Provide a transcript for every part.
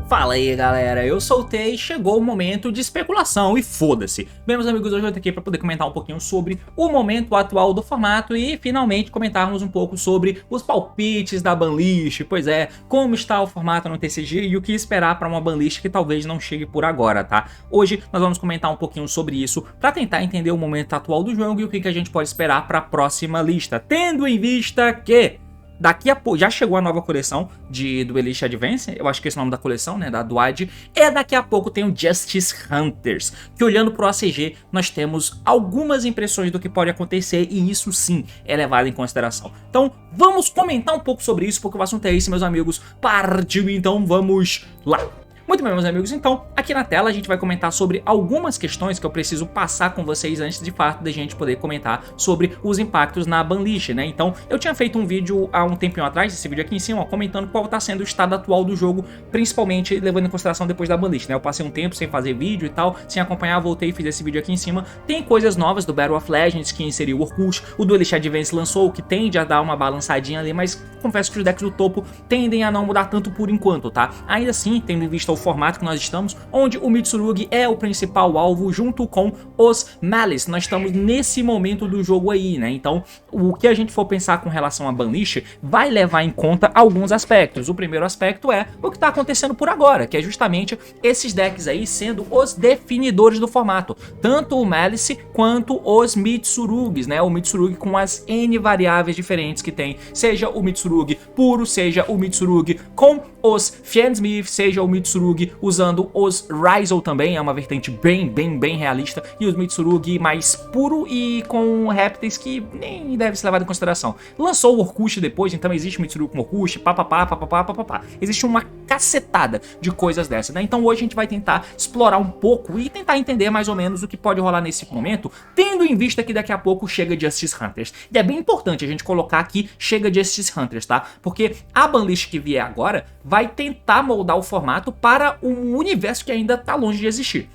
Fala aí galera, eu soltei e chegou o momento de especulação e foda-se. Bem meus amigos, hoje eu tô aqui para poder comentar um pouquinho sobre o momento atual do formato e finalmente comentarmos um pouco sobre os palpites da banlist, pois é, como está o formato no TCG e o que esperar para uma banlist que talvez não chegue por agora, tá? Hoje nós vamos comentar um pouquinho sobre isso para tentar entender o momento atual do jogo e o que a gente pode esperar para a próxima lista, tendo em vista que daqui a pouco, já chegou a nova coleção do Elite Advance, eu acho que esse é o nome da coleção, né, da Duad, e daqui a pouco tem o Justice Hunters, que olhando pro ACG, nós temos algumas impressões do que pode acontecer, e isso sim é levado em consideração. Então, vamos comentar um pouco sobre isso, porque o assunto é esse, meus amigos, partiu, então vamos lá! Muito bem, meus amigos, então aqui na tela a gente vai comentar sobre algumas questões que eu preciso passar com vocês antes de fato da gente poder comentar sobre os impactos na banlist, né? Então eu tinha feito um vídeo há um tempinho atrás, esse vídeo aqui em cima, ó, comentando qual está sendo o estado atual do jogo, principalmente levando em consideração depois da banlist, né? Eu passei um tempo sem fazer vídeo e tal, sem acompanhar, voltei e fiz esse vídeo aqui em cima. Tem coisas novas do Battle of Legends que inseriu o Orkut, o do Elite Advance lançou, que tende a dar uma balançadinha ali, mas confesso que os decks do topo tendem a não mudar tanto por enquanto, tá? Ainda assim, tendo em vista o formato que nós estamos, onde o Mitsurugi é o principal alvo junto com os Malice. Nós estamos nesse momento do jogo aí, né? Então, o que a gente for pensar com relação a banlist vai levar em conta alguns aspectos. O primeiro aspecto é o que está acontecendo por agora, que é justamente esses decks aí sendo os definidores do formato. Tanto o Malice quanto os Mitsurugis, né? O Mitsurugi com as N variáveis diferentes que tem. Seja o Mitsurugi puro, seja o Mitsurugi com os Fiendsmith, seja o Mitsurugi usando os Ryzel também, é uma vertente bem realista, e os Mitsurugi mais puro e com répteis que nem deve ser levado em consideração. Lançou o Orkut depois, então existe o Mitsurugi com Orkut, papapá. Existe uma cacetada de coisas dessas, né? Então hoje a gente vai tentar explorar um pouco e tentar entender mais ou menos o que pode rolar nesse momento, tendo em vista que daqui a pouco chega Justice Hunters. E é bem importante a gente colocar aqui, chega Justice Hunters, tá? Porque a banlist que vier agora vai tentar moldar o formato para um universo que ainda tá longe de existir.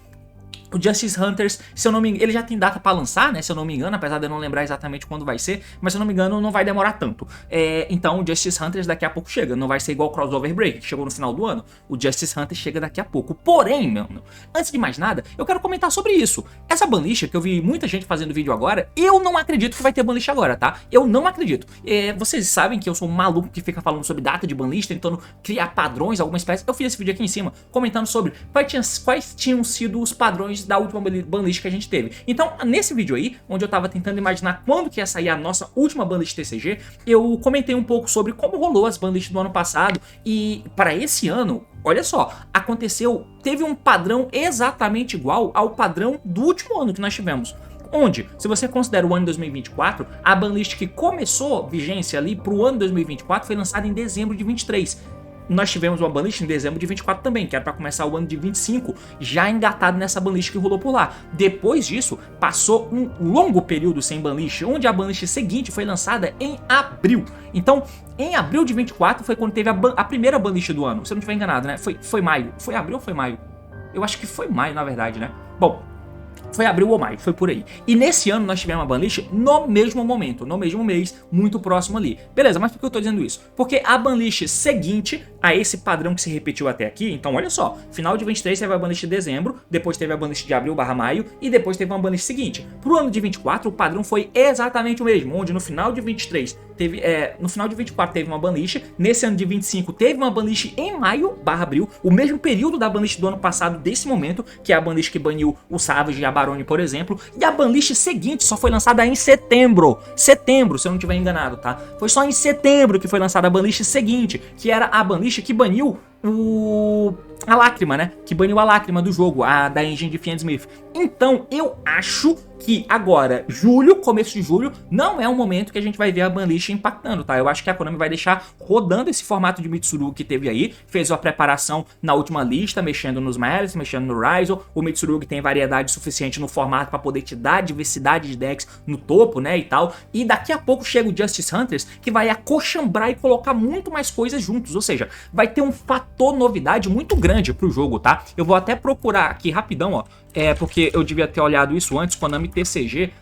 O Justice Hunters, se eu não me engano, ele já tem data pra lançar, né, se eu não me engano, apesar de eu não lembrar exatamente quando vai ser, mas se eu não me engano não vai demorar tanto. Então o Justice Hunters daqui a pouco chega, não vai ser igual o Crossover Break, que chegou no final do ano. O Justice Hunters chega daqui a pouco. Porém, mano, antes de mais nada, eu quero comentar sobre isso. Essa banlist, que eu vi muita gente fazendo vídeo agora, eu não acredito que vai ter banlist agora, tá? Eu não acredito. Vocês sabem que eu sou um maluco que fica falando sobre data de banlist, tentando criar padrões, alguma espécie. Eu fiz esse vídeo aqui em cima, comentando sobre quais tinham sido os padrões da última banlist que a gente teve. Então, nesse vídeo aí, onde eu tava tentando imaginar quando que ia sair a nossa última banlist TCG, eu comentei um pouco sobre como rolou as banlists do ano passado e para esse ano, olha só, teve um padrão exatamente igual ao padrão do último ano que nós tivemos. Onde, se você considera o ano de 2024, a banlist que começou vigência ali pro ano de 2024 foi lançada em dezembro de 23. Nós tivemos uma banlist em dezembro de 24 também, que era para começar o ano de 25, já engatado nessa banlist que rolou por lá. Depois disso, passou um longo período sem banlist, onde a banlist seguinte foi lançada em abril. Então, em abril de 24 foi quando teve a primeira banlist do ano, se eu não estiver enganado, né? Foi maio. Foi abril ou foi maio? Eu acho que foi maio, na verdade, né? Bom, foi abril ou maio, foi por aí. E nesse ano nós tivemos uma banlist no mesmo momento, no mesmo mês, muito próximo ali. Beleza, mas por que eu tô dizendo isso? Porque a banlist seguinte a esse padrão que se repetiu até aqui, então olha só, final de 23 teve a banlist de dezembro, depois teve a banlist de abril/maio e depois teve uma banlist seguinte. Pro ano de 24 o padrão foi exatamente o mesmo, onde no final de 23 no final de 24 teve uma banlist, nesse ano de 25 teve uma banlist em maio/abril, o mesmo período da banlist do ano passado desse momento, que é a banlist que baniu o Savage e a Barone, por exemplo, e a banlist seguinte só foi lançada em setembro, se eu não estiver enganado, tá? Foi só em setembro que foi lançada a banlist seguinte, que era a banlist que baniu a lágrima, né? Que baniu a lágrima do jogo, da engine de Fiendsmith. Então, eu acho que agora, começo de julho, não é um momento que a gente vai ver a banlist impactando, tá? Eu acho que a Konami vai deixar rodando esse formato de Mitsurugi que teve aí, fez a preparação na última lista, mexendo nos Malice, mexendo no Ryzel. O Mitsurugi tem variedade suficiente no formato para poder te dar diversidade de decks no topo, né, e tal. E daqui a pouco chega o Justice Hunters, que vai acochambrar e colocar muito mais coisas juntos, ou seja, vai ter um fator novidade muito grande pro jogo, tá? Eu vou até procurar aqui rapidão, ó, porque eu devia ter olhado isso antes, Konami TCG,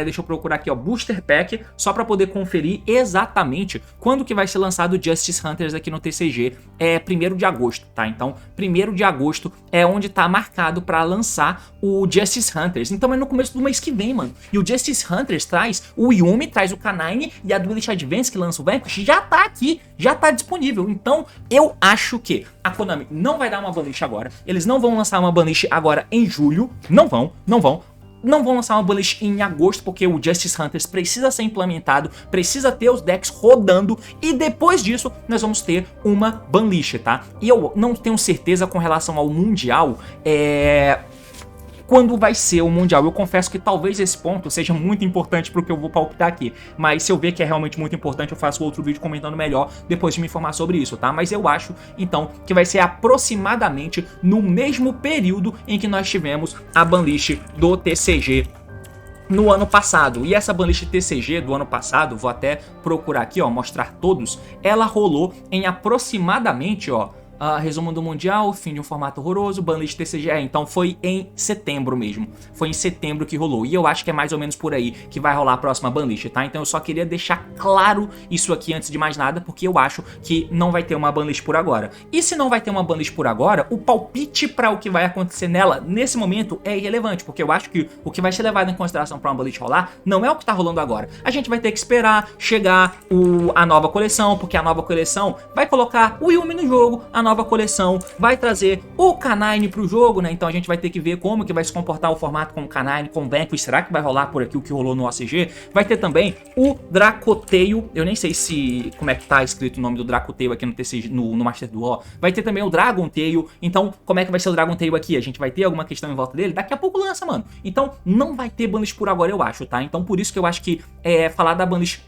deixa eu procurar aqui, ó, Booster Pack, só pra poder conferir exatamente quando que vai ser lançado o Justice Hunters aqui no TCG. É 1º de agosto, tá? Então, 1º de agosto é onde tá marcado pra lançar o Justice Hunters. Então é no começo do mês que vem, mano. E o Justice Hunters traz o Yumi, traz o K9 e a Duelist Advance que lança o Vanquish já tá aqui, já tá disponível. Então eu acho que a Konami não vai dar uma banlist agora. Eles não vão lançar uma banlist agora em julho. Não vão lançar uma banlist em agosto, porque o Justice Hunters precisa ser implementado, precisa ter os decks rodando, e depois disso nós vamos ter uma banlist, tá? E eu não tenho certeza com relação ao Mundial, quando vai ser o Mundial. Eu confesso que talvez esse ponto seja muito importante pro que eu vou palpitar aqui, mas se eu ver que é realmente muito importante, eu faço outro vídeo comentando melhor depois de me informar sobre isso, tá? Mas eu acho, então, que vai ser aproximadamente no mesmo período em que nós tivemos a banlist do TCG no ano passado. E essa banlist TCG do ano passado, vou até procurar aqui, ó, mostrar todos, ela rolou em aproximadamente, ó, resumo do Mundial, fim de um formato horroroso, banlist TCG, então foi em setembro mesmo, foi em setembro que rolou, e eu acho que é mais ou menos por aí que vai rolar a próxima banlist, tá? Então eu só queria deixar claro isso aqui antes de mais nada, porque eu acho que não vai ter uma banlist por agora. E se não vai ter uma banlist por agora, o palpite para o que vai acontecer nela nesse momento é irrelevante, porque eu acho que o que vai ser levado em consideração para uma banlist rolar não é o que tá rolando agora. A gente vai ter que esperar chegar a nova coleção, porque a nova coleção vai colocar o Yumi no jogo, a nova coleção vai trazer o K9 pro jogo, né? Então a gente vai ter que ver como que vai se comportar o formato com o K9, com o Vanquish. Será que vai rolar por aqui o que rolou no OCG? Vai ter também o Dracoteio. Eu nem sei se como é que tá escrito o nome do Dracoteio aqui no TCG, no Master Duel. Vai ter também o Dragon Tail. Então, como é que vai ser o Dragon Tail aqui? A gente vai ter alguma questão em volta dele? Daqui a pouco lança, mano. Então, não vai ter banlist por agora, eu acho, tá? Então, por isso que eu acho que falar da banlist...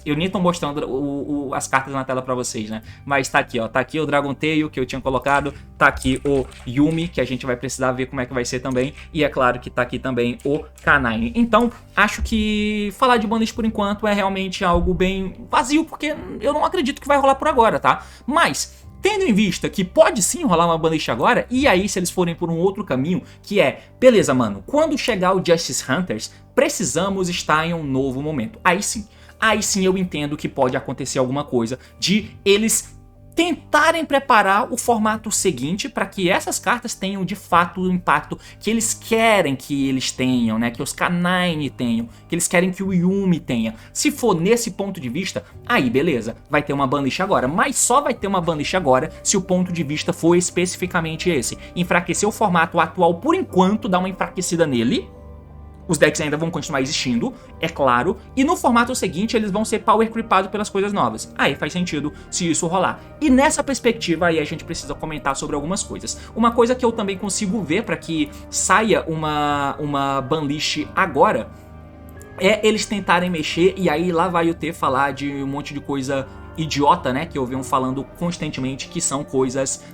Eu nem tô mostrando as cartas na tela pra vocês, né? Mas tá aqui, ó. Tá aqui o Dragon Tail que eu tinha colocado. Tá aqui o Yumi, que a gente vai precisar ver como é que vai ser também. E é claro que tá aqui também o K9. Então, acho que falar de banlist por enquanto é realmente algo bem vazio, porque eu não acredito que vai rolar por agora, tá? Mas... tendo em vista que pode sim rolar uma banlist agora, e aí se eles forem por um outro caminho, que é, beleza, mano, quando chegar o Justice Hunters, precisamos estar em um novo momento. Aí sim eu entendo que pode acontecer alguma coisa de eles tentarem preparar o formato seguinte para que essas cartas tenham de fato o impacto que eles querem que eles tenham, né? Que os K9 tenham, que eles querem que o Yumi tenha. Se for nesse ponto de vista, aí beleza, vai ter uma banlist agora, mas só vai ter uma banlist agora se o ponto de vista for especificamente esse. Enfraquecer o formato atual por enquanto, dar uma enfraquecida nele. Os decks ainda vão continuar existindo, é claro, e no formato seguinte eles vão ser power creepados pelas coisas novas. Aí faz sentido se isso rolar. E nessa perspectiva aí a gente precisa comentar sobre algumas coisas. Uma coisa que eu também consigo ver para que saia uma banlist agora é eles tentarem mexer, e aí lá vai o T falar de um monte de coisa idiota, né, que eu venho falando constantemente, que são coisas...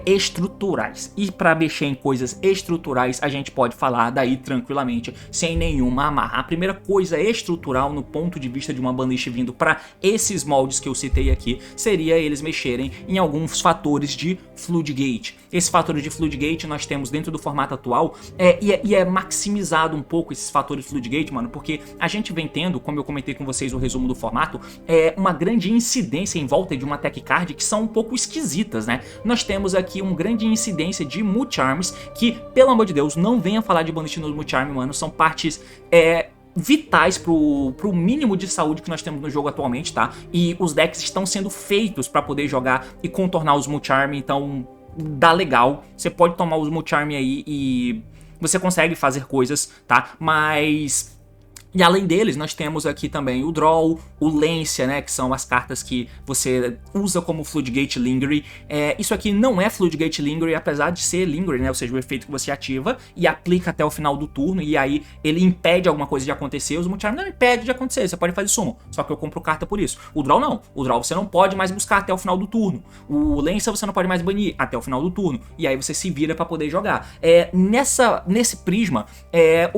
estruturais. E para mexer em coisas estruturais a gente pode falar daí tranquilamente, sem nenhuma amarra. A primeira coisa estrutural no ponto de vista de uma banlist vindo para esses moldes que eu citei aqui seria eles mexerem em alguns fatores de Floodgate. Esses fatores de Floodgate nós temos dentro do formato atual e é maximizado um pouco esses fatores de Floodgate, mano, porque a gente vem tendo, como eu comentei com vocês o resumo do formato, uma grande incidência em volta de uma tech card que são um pouco esquisitas, né? Nós temos aqui uma grande incidência de Mulcharms, que, pelo amor de Deus, não venha falar de banlist no Mulcharm, mano, são partes vitais pro mínimo de saúde que nós temos no jogo atualmente, tá? E os decks estão sendo feitos para poder jogar e contornar os Mulcharm, então dá legal, você pode tomar os Mulcharm aí e você consegue fazer coisas, tá? Mas... e além deles, nós temos aqui também o Draw, o Lancia, né, que são as cartas que você usa como Floodgate Lingering. Isso aqui não é Floodgate Lingering, apesar de ser Lingering, né, ou seja, o efeito que você ativa e aplica até o final do turno, e aí ele impede alguma coisa de acontecer. Os Mulcharm não impede de acontecer, você pode fazer summon, só que eu compro carta por isso. O Draw não, o Draw você não pode mais buscar até o final do turno. O Lancia você não pode mais banir até o final do turno, e aí você se vira pra poder jogar. Nesse prisma,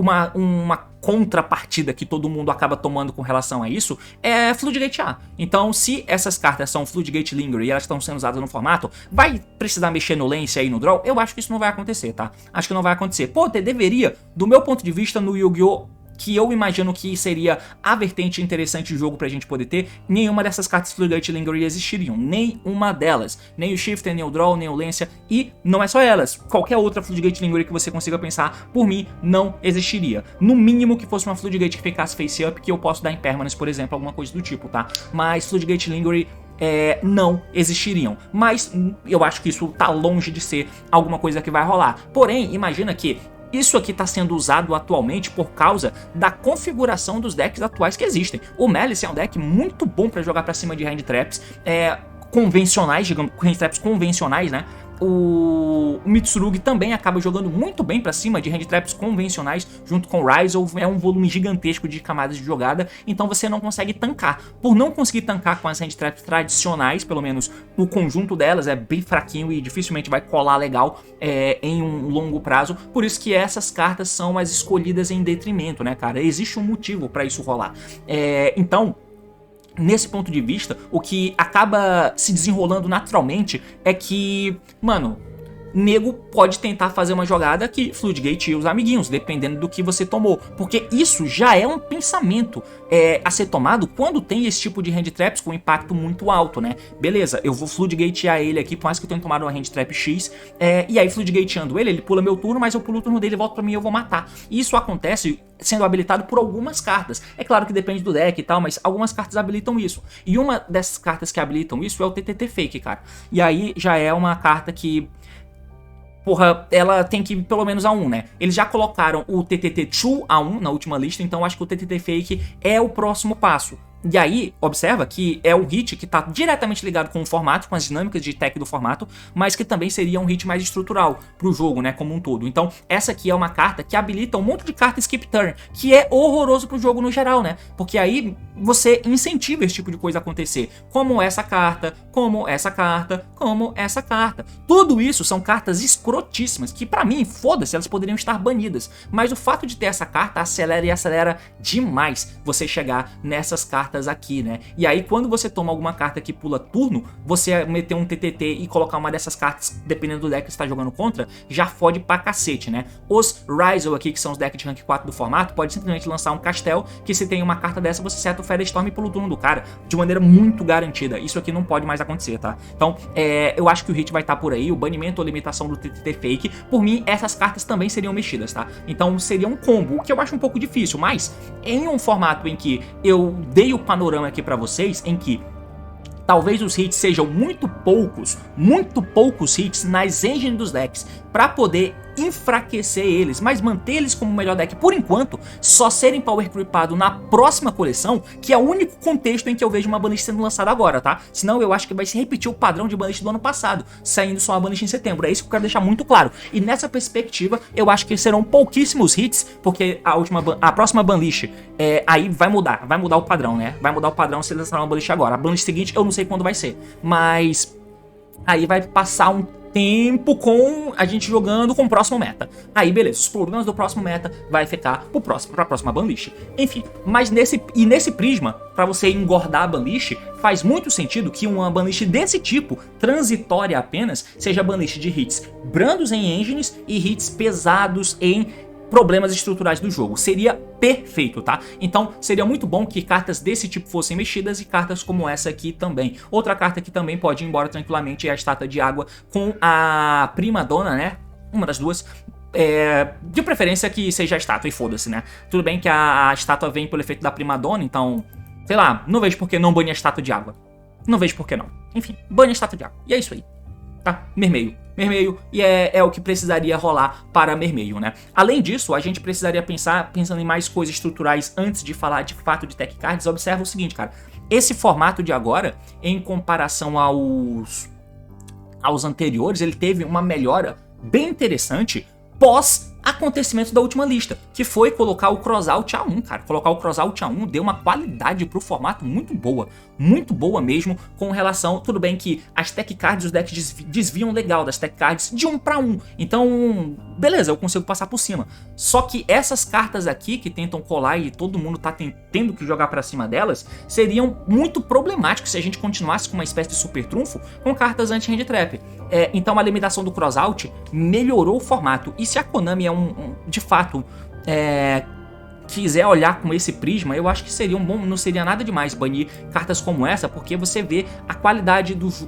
uma contrapartida que todo mundo acaba tomando com relação a isso é Floodgate A. Então, se essas cartas são Floodgate Lingering e elas estão sendo usadas no formato, vai precisar mexer no Lance aí no Draw? Eu acho que isso não vai acontecer, tá? Acho que não vai acontecer. Pô, deveria, do meu ponto de vista, no Yu-Gi-Oh! que eu imagino que seria a vertente interessante de jogo pra gente poder ter, nenhuma dessas cartas Floodgate Lingering existiriam. Nenhuma delas. Nem o Shifter, nem o Draw, nem o Lancia. E não é só elas. Qualquer outra Floodgate Lingering que você consiga pensar, por mim, não existiria. No mínimo que fosse uma Floodgate que ficasse face up, que eu posso dar em Permanence, por exemplo, alguma coisa do tipo, tá? Mas Floodgate Lingering não existiriam. Mas eu acho que isso tá longe de ser alguma coisa que vai rolar. Porém, imagina que isso aqui está sendo usado atualmente por causa da configuração dos decks atuais que existem. O Malice é um deck muito bom para jogar para cima de hand traps convencionais, digamos, hand traps convencionais, né? O Mitsurugi também acaba jogando muito bem pra cima de hand traps convencionais junto com o Ryzel. É um volume gigantesco de camadas de jogada, então você não consegue tancar. Por não conseguir tancar com as hand traps tradicionais, pelo menos o conjunto delas é bem fraquinho e dificilmente vai colar legal em um longo prazo. Por isso que essas cartas são as escolhidas em detrimento, né, cara? Existe um motivo pra isso rolar. Então, nesse ponto de vista, o que acaba se desenrolando naturalmente é que, mano, nego pode tentar fazer uma jogada que Floodgate e os amiguinhos, dependendo do que você tomou. Porque isso já é um pensamento a ser tomado quando tem esse tipo de hand traps com impacto muito alto, né? Beleza, eu vou Floodgatear ele aqui, por mais que eu tenha tomado uma hand trap X, e aí Floodgateando ele pula meu turno, mas eu pulo o turno dele, volta pra mim e eu vou matar. E isso acontece sendo habilitado por algumas cartas. É claro que depende do deck e tal, mas algumas cartas habilitam isso. E uma dessas cartas que habilitam isso é o TTT Fake, cara. E aí já é uma carta que, porra, ela tem que ir pelo menos a 1, né? Eles já colocaram o TTT True a 1 na última lista, então acho que o TTT Fake é o próximo passo. E aí, observa que é um hit que está diretamente ligado com o formato, com as dinâmicas de tech do formato, mas que também seria um hit mais estrutural para o jogo, né, como um todo. Então, essa aqui é uma carta que habilita um monte de carta skip turn, que é horroroso para o jogo no geral, né? Porque aí você incentiva esse tipo de coisa a acontecer, como essa carta, como essa carta, como essa carta. Tudo isso são cartas escrotíssimas, que pra mim, foda-se, elas poderiam estar banidas. Mas o fato de ter essa carta acelera e acelera demais você chegar nessas cartas aqui, né? E aí quando você toma alguma carta que pula turno, você meter um TTT e colocar uma dessas cartas, dependendo do deck que você tá jogando contra, já fode pra cacete, né? Os Ryzel aqui, que são os decks de rank 4 do formato, pode simplesmente lançar um Castel, que se tem uma carta dessa, você seta o Firestorm e pula o turno do cara, de maneira muito garantida. Isso aqui não pode mais acontecer, tá? Então, eu acho que o hit vai estar por aí, o banimento ou limitação do TTT Fake. Por mim, essas cartas também seriam mexidas, tá? Então seria um combo, o que eu acho um pouco difícil, mas em um formato em que eu dei o panorama aqui pra vocês, em que talvez os hits sejam muito poucos hits nas engines dos decks pra poder enfraquecer eles, mas manter eles como o melhor deck por enquanto, só serem power creepado na próxima coleção, que é o único contexto em que eu vejo uma banlist sendo lançada agora, tá? Senão eu acho que vai se repetir o padrão de banlist do ano passado, saindo só a banlist em setembro. É isso que eu quero deixar muito claro. E nessa perspectiva, eu acho que serão pouquíssimos hits, porque a próxima banlist aí vai mudar o padrão, né? Vai mudar o padrão se eles lançarem uma banlist agora. A banlist seguinte eu não sei quando vai ser, mas aí vai passar um tempo com a gente jogando com o próximo meta. Aí beleza, os problemas do próximo meta vai ficar pra próxima banlist. Enfim, mas nesse prisma, pra você engordar a banlist, faz muito sentido que uma banlist desse tipo, transitória apenas, seja banlist de hits brandos em engines e hits pesados em problemas estruturais do jogo. Seria perfeito, tá? Então seria muito bom que cartas desse tipo fossem mexidas e cartas como essa aqui também. Outra carta que também pode ir embora tranquilamente é a Estátua de Água com a Prima Donna, né? Uma das duas. De preferência que seja a estátua e foda-se, né? Tudo bem que a estátua vem pelo efeito da Prima Donna, então, sei lá, não vejo por que não banir a Estátua de Água. Não vejo por que não. Enfim, bane a Estátua de Água. E é isso aí. Tá? Mermeio, e é o que precisaria rolar para Mermeio, né? Além disso, a gente precisaria pensando em mais coisas estruturais antes de falar de fato de tech cards. Observa o seguinte, cara, esse formato de agora, em comparação aos anteriores, ele teve uma melhora bem interessante pós acontecimento da última lista, que foi colocar o crossout a 1, cara. Colocar o crossout a 1 deu uma qualidade pro formato muito boa mesmo, com relação, tudo bem que as tech cards, os decks desviam legal das tech cards de 1 para 1, então, beleza, eu consigo passar por cima. Só que essas cartas aqui, que tentam colar e todo mundo tá tendo que jogar pra cima delas, seriam muito problemáticos se a gente continuasse com uma espécie de super trunfo com cartas anti-hand trap. Então a limitação do crossout melhorou o formato, e se a Konami de fato quiser olhar com esse prisma, eu acho que seria não seria nada demais banir cartas como essa, porque você vê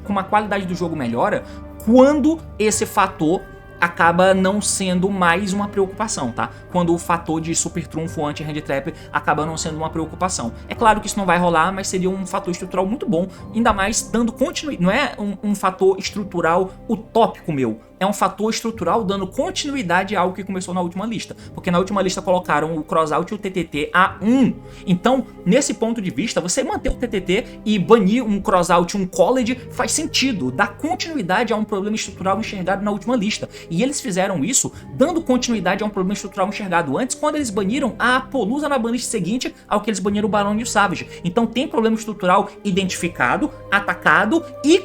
como a qualidade do jogo melhora quando esse fator acaba não sendo mais uma preocupação, tá? Quando o fator de super trunfo anti-hand trap acaba não sendo uma preocupação. É claro que isso não vai rolar, mas seria um fator estrutural muito bom, ainda mais dando continuidade. Não é um fator estrutural utópico meu, é um fator estrutural dando continuidade a algo que começou na última lista. Porque na última lista colocaram o crossout e o TTT a 1. Então, nesse ponto de vista, você manter o TTT e banir um crossout e um college faz sentido. Dá continuidade a um problema estrutural enxergado na última lista. E eles fizeram isso dando continuidade a um problema estrutural enxergado antes, quando eles baniram a Apollousa na banlist seguinte ao que eles baniram o Barão e o Savage. Então tem problema estrutural identificado, atacado e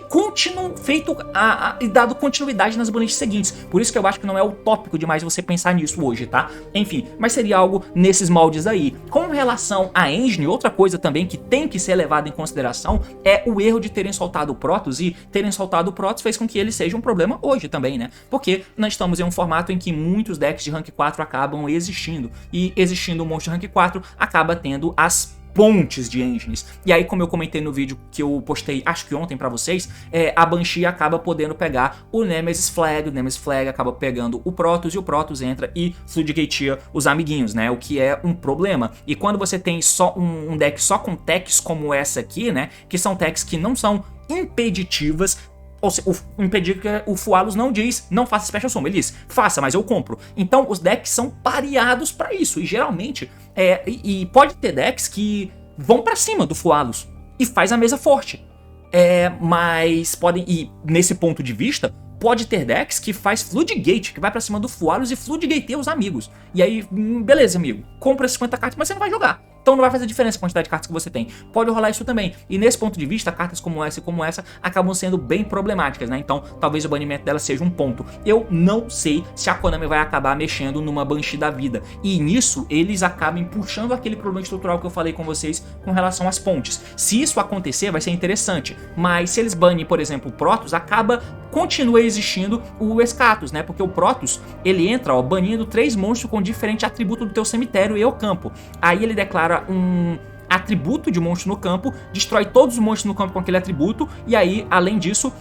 dado continuidade nas banlists seguintes. Por isso que eu acho que não é utópico demais você pensar nisso hoje, tá? Enfim, mas seria algo nesses moldes aí. Com relação à engine, outra coisa também que tem que ser levada em consideração é o erro de terem soltado o Protoss, e terem soltado o Protoss fez com que ele seja um problema hoje também, né? Porque nós estamos em um formato em que muitos decks de rank 4 acabam existindo, e existindo um monstro de rank 4 acaba tendo as pontes de engines. E aí, como eu comentei no vídeo que eu postei, acho que ontem pra vocês, a Banshee acaba podendo pegar o Nemesis Flag, o Nemesis Flag acaba pegando o Protoss, e o Protoss entra e Floodgatea os amiguinhos, né? O que é um problema. E quando você tem só um deck só com techs como essa aqui, né? Que são techs que não são impeditivas, ou seja, impedir que o Fualos não diz, não faça Special Summon, ele diz, faça, mas eu compro. Então os decks são pareados pra isso, e geralmente, pode ter decks que vão pra cima do Fualos e faz a mesa forte. Mas podem, e nesse ponto de vista, pode ter decks que faz Floodgate, que vai pra cima do Fualos e Floodgatea os amigos. E aí, beleza, amigo, compra 50 cartas, mas você não vai jogar. Então não vai fazer diferença a quantidade de cartas que você tem. Pode rolar isso também. E nesse ponto de vista, cartas como essa e como essa acabam sendo bem problemáticas, né? Então talvez o banimento dela seja um ponto. Eu não sei se a Konami vai acabar mexendo numa Banshee da vida. E nisso, eles acabem puxando aquele problema estrutural que eu falei com vocês com relação às pontes. Se isso acontecer, vai ser interessante. Mas se eles banem, por exemplo, o Protoss, continua existindo o Escatos, né? Porque o Protoss, ele entra, ó, banindo 3 monstros com diferente atributo do teu cemitério e o campo. Aí ele declara um atributo de monstro no campo, destrói todos os monstros no campo com aquele atributo, e aí, além disso,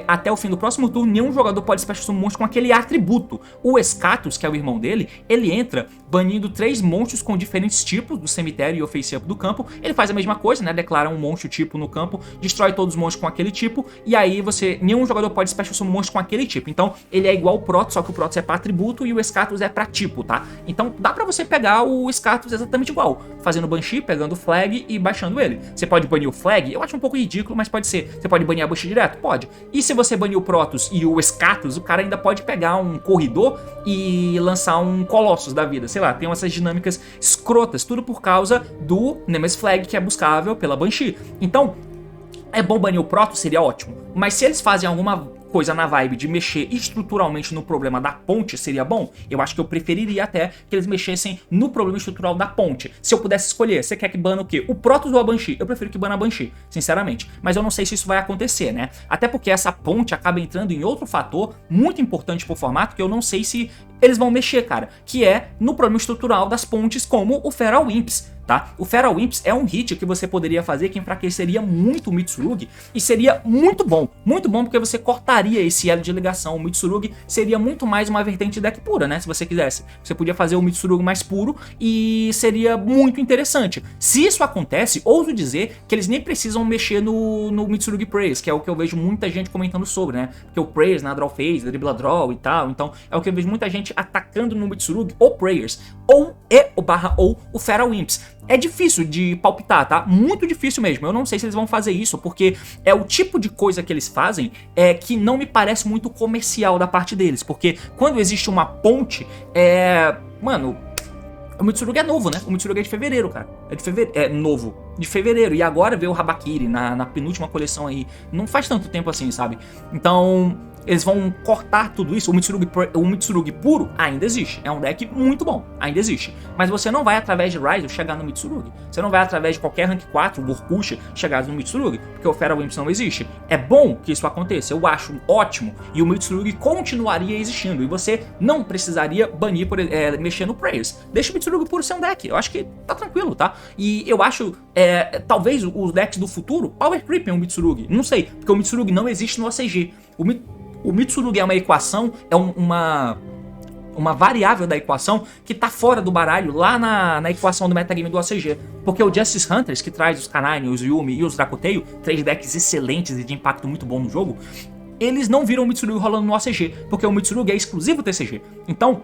até o fim do próximo turno, nenhum jogador pode Special Summon um monstro com aquele atributo. O Escatos, que é o irmão dele, ele entra banindo 3 monstros com diferentes tipos do cemitério e o face-up do campo. Ele faz a mesma coisa, né? Declara um monstro tipo no campo, destrói todos os monstros com aquele tipo, e aí nenhum jogador pode Special Summon um monstro com aquele tipo. Então, ele é igual o Protoss, só que o Protoss é pra atributo e o Escatos é pra tipo, tá? Então, dá pra você pegar o Escatos exatamente igual, fazendo Banshee, pegando o Flag e baixando ele. Você pode banir o Flag, eu acho um pouco ridículo, mas pode ser. Você pode banir a Banshee direto? Pode. E se você banir o Protoss e o Escatos, o cara ainda pode pegar um Corredor e lançar um Colossus da vida. Sei lá, tem essas dinâmicas escrotas, tudo por causa do Nemesis Flag, que é buscável pela Banshee. Então, é bom banir o Protoss, seria ótimo. Mas se eles fazem alguma coisa na vibe de mexer estruturalmente no problema da ponte, seria bom? Eu acho que eu preferiria até que eles mexessem no problema estrutural da ponte. Se eu pudesse escolher, você quer que bana o quê? O Protoss ou a Banshee? Eu prefiro que bana a Banshee, sinceramente. Mas eu não sei se isso vai acontecer, né? Até porque essa ponte acaba entrando em outro fator muito importante pro formato, que eu não sei se eles vão mexer, cara, que é no problema estrutural das pontes, como o Feral Imps. Tá? O Feral Imps é um hit que você poderia fazer que enfraqueceria muito o Mitsurugi e seria muito bom porque você cortaria esse elo de ligação. O Mitsurugi seria muito mais uma vertente deck pura, né? Se você quisesse, você podia fazer o Mitsurugi mais puro e seria muito interessante. Se isso acontece, ouso dizer que eles nem precisam mexer no Mitsurugi Praise, que é o que eu vejo muita gente comentando sobre, né? Porque o Praise na Draw Phase, Dribla Draw e tal, então é o que eu vejo muita gente atacando no Mitsurugi ou Prayers, ou o Feral Imps. É difícil de palpitar, tá? Muito difícil mesmo. Eu não sei se eles vão fazer isso, porque é o tipo de coisa que eles fazem que não me parece muito comercial da parte deles. Porque quando existe uma ponte, mano, o Mitsurugi é novo, né? O Mitsurugi é de fevereiro, cara. É de fevereiro. É novo. De fevereiro. E agora veio o Habakiri na penúltima coleção aí. Não faz tanto tempo assim, sabe? Então, eles vão cortar tudo isso. O Mitsurugi puro ainda existe, é um deck muito bom, ainda existe. Mas você não vai através de Ryze chegar no Mitsurugi. Você não vai através de qualquer rank 4, Gorkusha, chegar no Mitsurugi, porque o Feral Imps não existe. É bom que isso aconteça, eu acho ótimo, e o Mitsurugi continuaria existindo, e você não precisaria banir, mexer no Prayers. Deixa o Mitsurugi puro ser um deck, eu acho que tá tranquilo, tá? E eu acho, talvez os decks do futuro Power Creepem o Mitsurugi, não sei, porque o Mitsurugi não existe no ACG. O Mitsurugi é uma equação, é uma variável da equação que tá fora do baralho, lá na equação do metagame do ACG. Porque o Justice Hunters, que traz os Kanine, os Yumi e os Dracoteio, 3 decks excelentes e de impacto muito bom no jogo, eles não viram o Mitsurugi rolando no ACG, porque o Mitsurugi é exclusivo TCG. Então,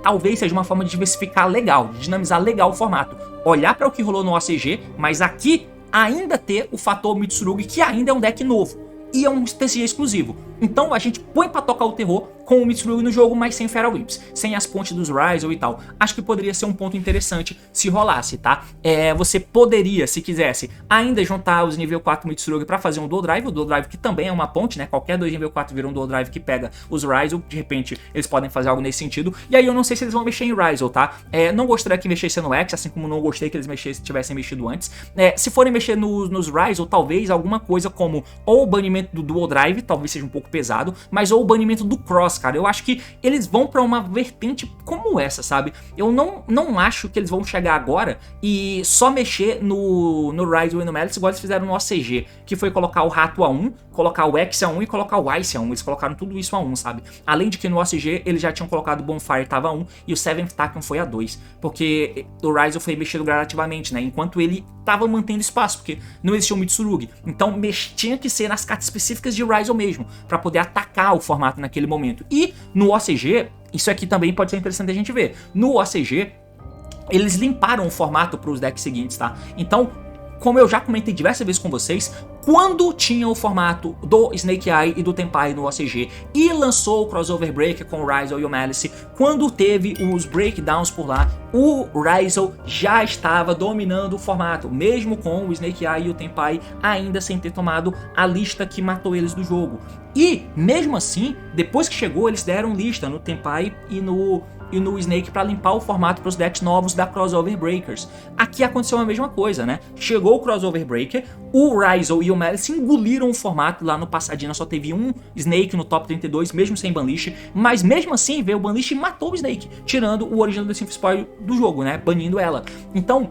talvez seja uma forma de diversificar legal, de dinamizar legal o formato. Olhar para o que rolou no ACG, mas aqui ainda ter o fator Mitsurugi, que ainda é um deck novo. E é um TCG exclusivo. Então a gente põe pra tocar o terror com o Mitsurugi no jogo, mas sem Feral Imps, sem as pontes dos Ryzel e tal. Acho que poderia ser um ponto interessante se rolasse, tá? Você poderia, se quisesse, ainda juntar os nível 4 Mitsurugi pra fazer um Dual Drive, o Dual Drive que também é uma ponte, né? Qualquer 2 nível 4 vira um Dual Drive que pega os Ryzel, de repente eles podem fazer algo nesse sentido. E aí eu não sei se eles vão mexer em Ryzel, tá? Não gostaria que mexesse no X, assim como não gostei que eles tivessem mexido antes. Se forem mexer nos Ryzel, talvez alguma coisa como ou o banimento do Dual Drive, talvez seja um pouco pesado, mas ou o banimento do Cross, cara. Eu acho que eles vão pra uma vertente como essa, sabe? Eu não acho que eles vão chegar agora e só mexer no Ryzel e no Malice igual eles fizeram no OCG, que foi colocar o Rato a 1, colocar o X a 1 e colocar o Ice a 1. Eles colocaram tudo isso a 1, sabe? Além de que no OCG eles já tinham colocado o Bonfire tava a 1 e o Seventh Tachyon foi a 2, porque o Ryzel foi mexido gradativamente, né? Enquanto ele tava mantendo espaço, porque não existia o Mitsurugi. Então tinha que ser nas cartas específicas de Ryzel mesmo, pra poder atacar o formato naquele momento. E no OCG, isso aqui também pode ser interessante a gente ver. No OCG, eles limparam o formato para os decks seguintes, tá? Então, como eu já comentei diversas vezes com vocês, quando tinha o formato do Snake Eye e do Tenpai no OCG e lançou o Crossover Breaker com o Ryzel e o Malice, quando teve os breakdowns por lá, o Ryzel já estava dominando o formato, mesmo com o Snake Eye e o Tenpai ainda sem ter tomado a lista que matou eles do jogo. E, mesmo assim, depois que chegou, eles deram lista no Tenpai e no Snake para limpar o formato para os decks novos da Crossover Breakers. Aqui aconteceu a mesma coisa, né? Chegou o Crossover Breaker, o Ryzel e o Malice engoliram o formato. Lá no Passadina só teve um Snake no top 32, mesmo sem Banlish, mas mesmo assim veio o Banlish e matou o Snake, tirando o Original Decision Spoil do jogo, né? Banindo ela. Então,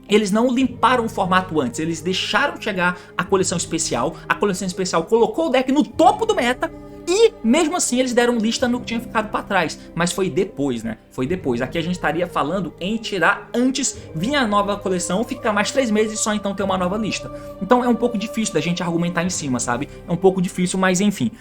eles não limparam o formato antes, eles deixaram chegar a coleção especial colocou o deck no topo do meta, e mesmo assim eles deram lista no que tinha ficado pra trás, mas foi depois, né? Foi depois. Aqui a gente estaria falando em tirar antes, vinha a nova coleção, ficar mais 3 meses e só então ter uma nova lista. Então é um pouco difícil da gente argumentar em cima, sabe? É um pouco difícil, mas enfim.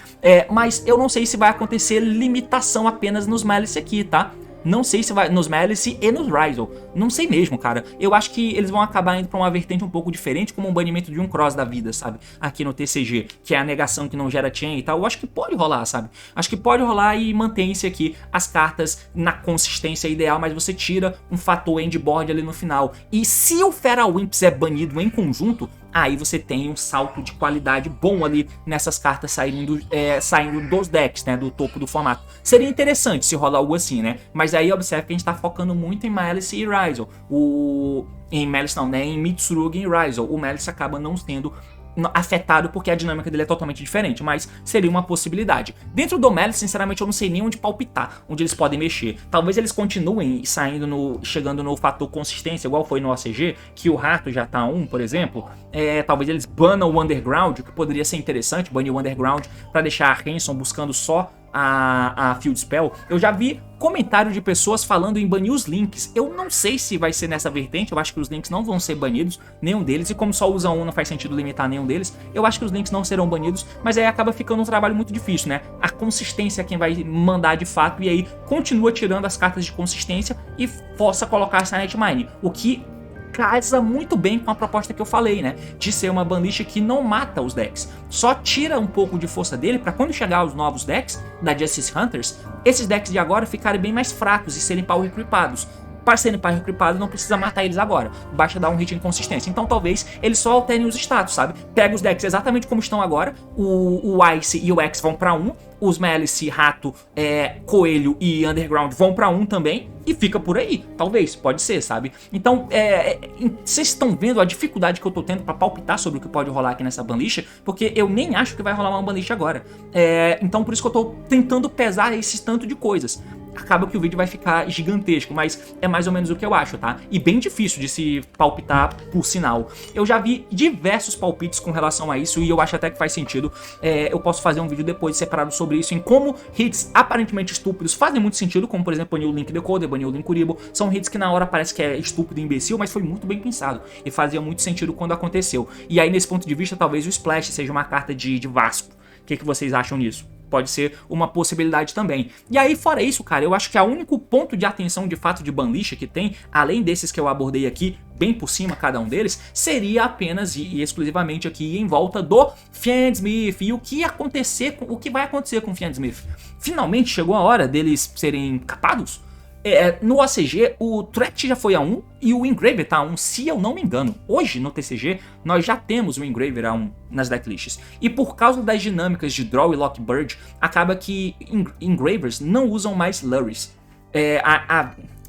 Mas eu não sei se vai acontecer limitação apenas nos Malice aqui, tá? Não sei se vai nos Malice e nos Ryzel. Não sei mesmo, cara. Eu acho que eles vão acabar indo pra uma vertente um pouco diferente, como um banimento de um Cross da vida, sabe? Aqui no TCG, que é a negação que não gera chain e tal. Eu acho que pode rolar, sabe? Acho que pode rolar e mantém-se aqui as cartas na consistência ideal, mas você tira um fator endboard ali no final. E se o Feral Imps é banido em conjunto, aí você tem um salto de qualidade bom ali nessas cartas saindo dos decks, né, do topo do formato. Seria interessante se rolar algo assim, né? Mas aí observe que a gente tá focando muito em Malice e Ryzel. Em Malice não, né? Em Mitsurugi e Ryzel. O Malice acaba não sendo afetado porque a dinâmica dele é totalmente diferente, mas seria uma possibilidade. Dentro do Malice, sinceramente, eu não sei nem onde palpitar, onde eles podem mexer. Talvez eles continuem chegando no fator consistência, igual foi no OCG, que o Rato já tá 1, por exemplo. Talvez eles banam o Underground, que poderia ser interessante, banir o Underground para deixar a Hanson buscando só a Field Spell. Eu já vi comentário de pessoas falando em banir os links. Eu não sei se vai ser nessa vertente, eu acho que os links não vão ser banidos, nenhum deles, e como só usam um, não faz sentido limitar nenhum deles, eu acho que os links não serão banidos, mas aí acaba ficando um trabalho muito difícil, né? A consistência é quem vai mandar de fato, e aí continua tirando as cartas de consistência e força a colocar essa Netmine, o que casa muito bem com a proposta que eu falei, né? De ser uma banlist que não mata os decks, só tira um pouco de força dele para quando chegar os novos decks da Justice Hunters, esses decks de agora ficarem bem mais fracos e serem power creepados. para serem par equipados, não precisa matar eles agora. Basta dar um hit em consistência. Então talvez eles só alterem os status, sabe? Pega os decks exatamente como estão agora. O Ice e o X vão pra 1. Os Malice, Rato, Coelho e Underground vão pra 1 também. E fica por aí. Talvez, pode ser, sabe? Então, vocês estão vendo a dificuldade que eu tô tendo pra palpitar sobre o que pode rolar aqui nessa banlist, porque eu nem acho que vai rolar uma banlist agora. Então por isso que eu tô tentando pesar esse tanto de coisas. Acaba que o vídeo vai ficar gigantesco, mas é mais ou menos o que eu acho, tá? E bem difícil de se palpitar, por sinal. Eu já vi diversos palpites com relação a isso e eu acho até que faz sentido. Eu posso fazer um vídeo depois separado sobre isso, em como hits aparentemente estúpidos fazem muito sentido, como por exemplo banir o Link Decoder, banir o Link Kuriboh. São hits que na hora parece que é estúpido e imbecil, mas foi muito bem pensado e fazia muito sentido quando aconteceu. E aí nesse ponto de vista talvez o Splash seja uma carta de Vasco. O que vocês acham nisso? Pode ser uma possibilidade também. E aí, fora isso, cara, eu acho que o único ponto de atenção de fato de banlist que tem, além desses que eu abordei aqui, bem por cima cada um deles, seria apenas e exclusivamente aqui em volta do Fiendsmith e o que vai acontecer com o Fiendsmith. Finalmente chegou a hora deles serem capados? No OCG, o Threat já foi a 1 e o Engraver tá a 1, se eu não me engano. Hoje, no TCG, nós já temos o Engraver a 1 nas decklists. E por causa das dinâmicas de Draw e Lockbird, acaba que Engravers não usam mais Lurries.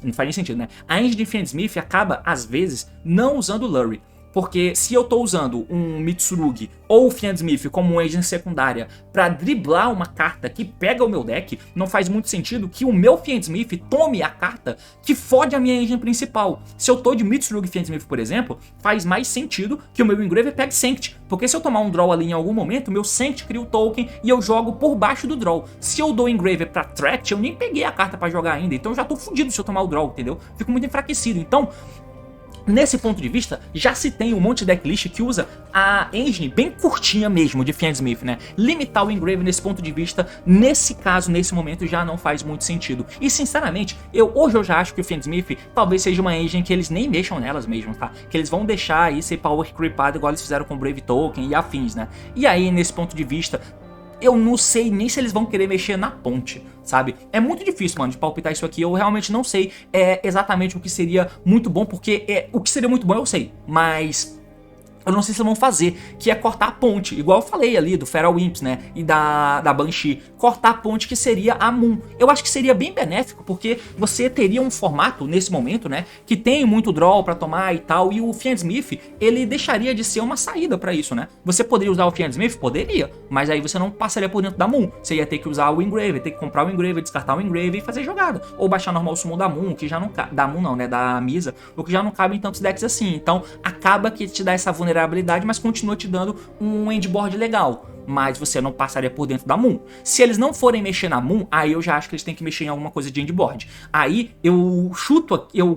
Não faz nem sentido, né? A engine de Fiendsmith acaba, às vezes, não usando Lurry. Porque se eu tô usando um Mitsurugi ou o Fiendsmith como uma engine secundária pra driblar uma carta que pega o meu deck, não faz muito sentido que o meu Fiendsmith tome a carta que fode a minha engine principal. Se eu tô de Mitsurugi Fiendsmith, por exemplo, faz mais sentido que o meu Engraver pegue Sanct. Porque se eu tomar um draw ali em algum momento, meu Sanct cria o token e eu jogo por baixo do draw. Se eu dou Engraver pra Threat, eu nem peguei a carta pra jogar ainda, então eu já tô fudido se eu tomar o draw, entendeu? Fico muito enfraquecido. Então, nesse ponto de vista, já se tem um monte de decklist que usa a engine bem curtinha mesmo de Fiendsmith, né? Limitar o Engrave nesse ponto de vista, nesse caso, nesse momento, já não faz muito sentido. E sinceramente, hoje eu já acho que o Fiendsmith talvez seja uma engine que eles nem mexam nelas mesmo, tá? Que eles vão deixar aí ser power creepado igual eles fizeram com Brave Token e afins, né? E aí, nesse ponto de vista, eu não sei nem se eles vão querer mexer na ponte, sabe? É muito difícil, mano, de palpitar isso aqui. Eu realmente não sei exatamente o que seria muito bom, porque o que seria muito bom eu sei, mas eu não sei se eles vão fazer, que é cortar a ponte, igual eu falei ali do Feral Imps, né, e da Banshee, cortar a ponte que seria a Moon. Eu acho que seria bem benéfico, porque você teria um formato nesse momento, né, que tem muito draw pra tomar e tal, e o Fiendsmith, ele deixaria de ser uma saída pra isso, né. Você poderia usar o Fiendsmith? Poderia, mas aí você não passaria por dentro da Moon, você ia ter que usar o Engraver, ter que comprar o Engraver, descartar o Engraver e fazer jogada, ou baixar normal summon da Moon, que já não cabe, da Moon não, né, da Misa, o que já não cabe em tantos decks assim. Então acaba que te dá essa vulnerabilidade, mas continua te dando um endboard legal, mas você não passaria por dentro da Moon. Se eles não forem mexer na Moon, aí eu já acho que eles têm que mexer em alguma coisa de endboard. Aí eu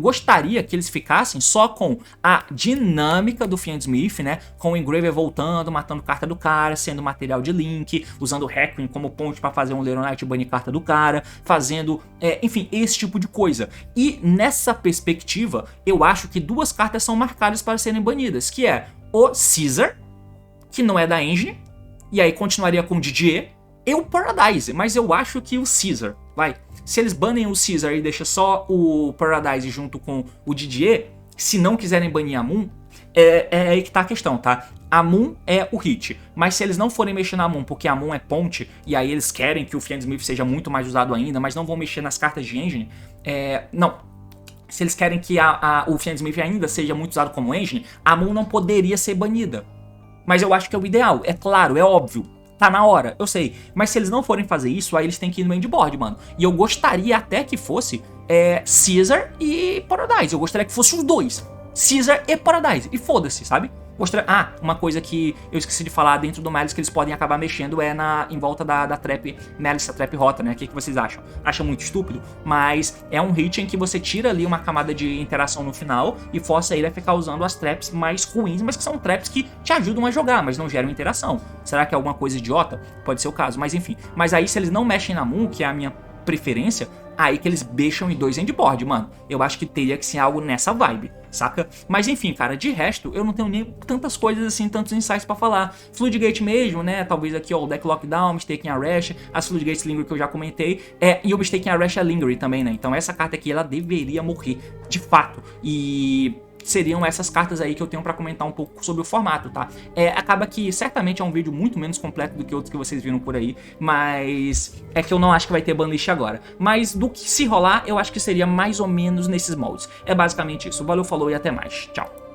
gostaria que eles ficassem só com a dinâmica do Fiendsmith, né, com o Engraver voltando, matando carta do cara, sendo material de link, usando o Requiem como ponte para fazer um Leronite e banir carta do cara, fazendo, enfim, esse tipo de coisa. E nessa perspectiva, eu acho que duas cartas são marcadas para serem banidas, que é o Caesar, que não é da engine, e aí continuaria com o Didier, e o Paradise, mas eu acho que o Caesar, se eles banem o Caesar e deixam só o Paradise junto com o Didier, se não quiserem banir a Moon, é aí que tá a questão, tá? A Moon é o hit, mas se eles não forem mexer na Moon, porque a Moon é ponte, e aí eles querem que o Fiendsmith seja muito mais usado ainda, mas não vão mexer nas cartas de engine, se eles querem que o Fiendsmith ainda seja muito usado como engine, a Moon não poderia ser banida. Mas eu acho que é o ideal, é claro, é óbvio. Tá na hora, eu sei. Mas se eles não forem fazer isso, aí eles têm que ir no endboard, mano. E eu gostaria até que fosse Caesar e Paradise. Eu gostaria que fosse os dois. Caesar e Paradise. E foda-se, sabe? Uma coisa que eu esqueci de falar dentro do Malice que eles podem acabar mexendo em volta da Trap Malice, a Trap Rota, né? O que vocês acham? Acham muito estúpido? Mas é um hit em que você tira ali uma camada de interação no final e força ele a ficar usando as traps mais ruins, mas que são traps que te ajudam a jogar, mas não geram interação. Será que é alguma coisa idiota? Pode ser o caso, mas enfim. Mas aí se eles não mexem na Moon, que é a minha preferência, aí que eles deixam em dois endboard, mano. Eu acho que teria que ser algo nessa vibe. saca? Mas enfim, cara, de resto, eu não tenho nem tantas coisas assim, tantos insights pra falar. Floodgate mesmo, né, talvez aqui, ó, o deck Lockdown, Mistaken Arash, as Floodgates Lingering que eu já comentei, e o Mistaken Arash é Lingering também, né, então essa carta aqui, ela deveria morrer, de fato, e seriam essas cartas aí que eu tenho pra comentar um pouco sobre o formato, tá? Acaba que certamente é um vídeo muito menos completo do que outros que vocês viram por aí, mas é que eu não acho que vai ter banlist agora. Mas do que se rolar, eu acho que seria mais ou menos nesses moldes. É basicamente isso. Valeu, falou e até mais. Tchau.